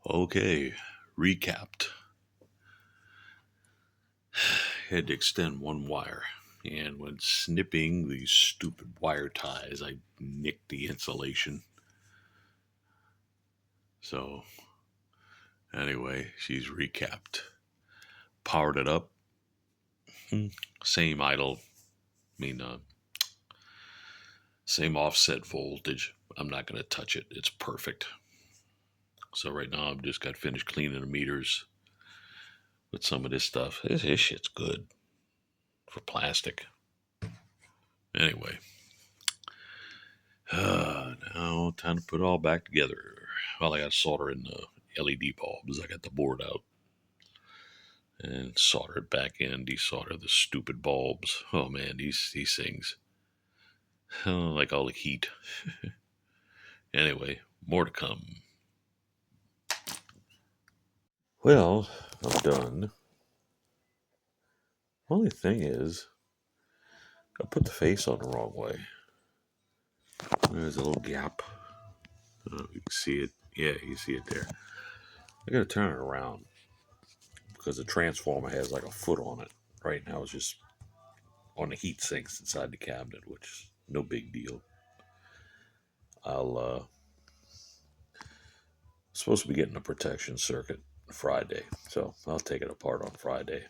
Okay, recapped. Had to extend one wire, and when snipping these stupid wire ties, I nicked the insulation. So, anyway, she's recapped. Powered it up. Same idle, I mean, same offset voltage. I'm not going to touch it. It's perfect. So, right now, I've just got finished cleaning the meters with some of this stuff. This shit's good for plastic. Anyway, now time to put it all back together. Well, I got to solder in the LED bulbs. I got the board out and solder it back in, desolder the stupid bulbs. Oh man, these things, like all the heat. Anyway, more to come. Well, I'm done. Only thing is, I put the face on the wrong way. There's a little gap. I don't know if you can see it. Yeah, you see it there. I gotta turn it around because the transformer has like a foot on it. Right now it's just on the heat sinks inside the cabinet, which is no big deal. I'll supposed to be getting a protection circuit Friday, so I'll take it apart on Friday.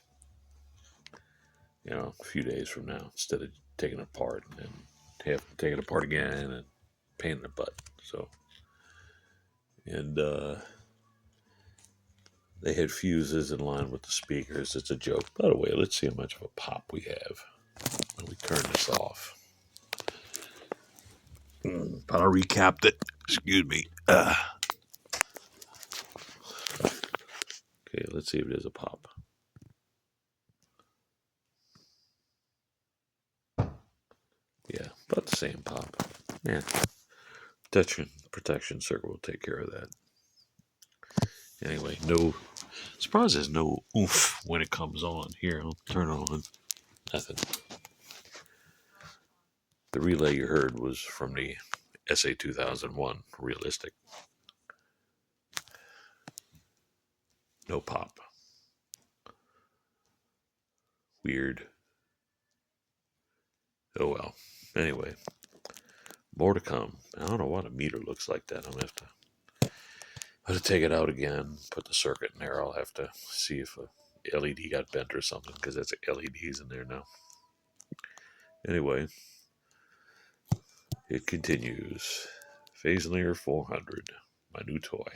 A few days from now, instead of taking it apart and have to take it apart again and pain in the butt. So, and they had fuses in line with the speakers. It's a joke. By the way, let's see how much of a pop we have when we turn this off. But I recapped it. Excuse me. Okay, let's see if it is a pop. Yeah, about the same pop. Yeah. Protection circuit will take care of that. Anyway, no surprise there's no oomph when it comes on. Here, I'll turn it on. Nothing. The relay you heard was from the SA 2001 realistic. No pop. Weird. Oh well. Anyway, more to come. I don't know why the meter looks like that. I'm gonna have to take it out again, put the circuit in there. I'll have to see if a LED got bent or something because that's LEDs in there now. Anyway, it continues. Phase Linear 400, my new toy.